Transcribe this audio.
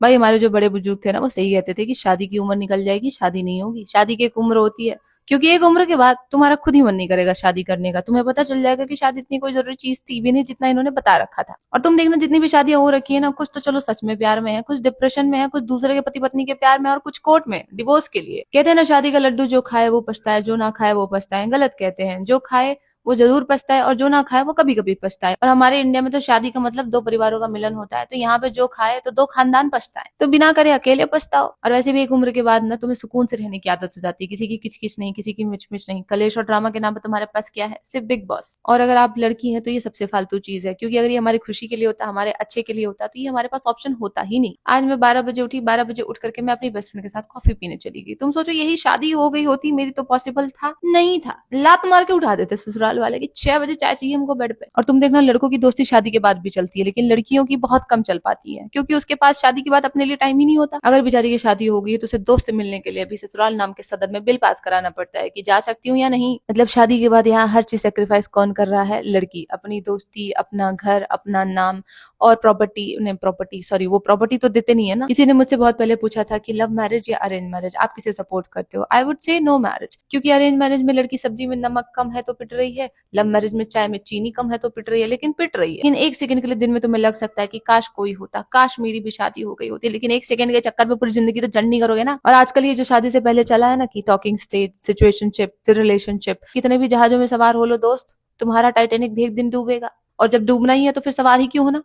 भाई हमारे जो बड़े बुजुर्ग थे ना वो सही कहते थे कि शादी की उम्र निकल जाएगी, शादी नहीं होगी। शादी की एक उम्र होती है, क्योंकि एक उम्र के बाद तुम्हारा खुद ही मन नहीं करेगा शादी करने का। तुम्हें पता चल जाएगा कि शादी इतनी कोई जरूरी चीज थी भी नहीं जितना इन्होंने बता रखा था। और तुम देखना जितनी भी शादियां हो रखी है ना, कुछ तो चलो सच में प्यार में है, कुछ डिप्रेशन में है, कुछ दूसरे के पति पत्नी के प्यार में, और कुछ कोर्ट में डिवोर्स के लिए। कहते हैं ना, शादी का लड्डू जो खाए वो पछताए, जो ना खाए वो पछताए। गलत कहते हैं, जो खाए वो जरूर पछताए और जो ना खाए वो कभी कभी पछताए। और हमारे इंडिया में तो शादी का मतलब दो परिवारों का मिलन होता है, तो यहाँ पे जो खाए तो दो खानदान पछताए, तो बिना करे अकेले पछताओ। और वैसे भी एक उम्र के बाद ना तुम्हें सुकून से रहने की आदत हो जाती है, किसी की किचकिच नहीं, किसी की मिचमिच नहीं। कलेश और ड्रामा के नाम पे तुम्हारे पास क्या है? सिर्फ बिग बॉस। और अगर आप लड़की हैं तो ये सबसे फालतू चीज है, क्योंकि अगर ये हमारी खुशी के लिए होता, हमारे अच्छे के लिए होता, तो ये हमारे पास ऑप्शन होता ही नहीं। आज मैं 12 बजे उठी, 12 बजे उठ करके मैं अपनी बेस्ट फ्रेंड के साथ कॉफी पीने चली गई। तुम सोचो यही शादी हो गई होती मेरी तो पॉसिबल था? नहीं था। लात मार के उठा देते ससुराल वाले की 6 बजे चाय चाहिए हमको बेड पे। और तुम देखना लड़कों की दोस्ती शादी के बाद भी चलती है, लेकिन लड़कियों की बहुत कम चल पाती है, क्योंकि उसके पास शादी के बाद अपने लिए टाइम ही नहीं होता। अगर बेचारी की शादी हो गई है तो उसे दोस्त से मिलने के लिए भी ससुराल नाम के सदन में बिल पास कराना पड़ता है कि जा सकती हूँ या नहीं। मतलब शादी के बाद यहाँ हर चीज सेक्रीफाइस कौन कर रहा है? लड़की। अपनी दोस्ती, अपना घर, अपना नाम और प्रॉपर्टी। नहीं, प्रॉपर्टी सॉरी, वो प्रॉपर्टी तो देते नहीं है ना। किसी ने मुझसे बहुत पहले पूछा था कि लव मैरिज या अरेंज मैरिज, आप किसे सपोर्ट करते हो? I would say no marriage, क्योंकि अरेंज मैरिज में लड़की सब्जी में नमक कम है तो पिट रही है, लव मैरिज में चाय में चीनी कम है तो पिट रही है, लेकिन पिट रही है। लेकिन एक सेकंड के लिए दिन में तुम्हें लग सकता है कि काश कोई होता, काश मेरी भी शादी हो गई होती, लेकिन एक सेकंड के चक्कर में पूरी जिंदगी तो जंड नहीं करोगे ना। और आजकल ये जो शादी से पहले चला है ना कि टॉकिंग स्टेज, सिचुएशनशिप, फिर रिलेशनशिप, कितने भी जहाजों में सवार हो लो दोस्त, तुम्हारा टाइटेनिक भी एक दिन डूबेगा। और जब डूबना ही है तो फिर सवार ही क्यों होना।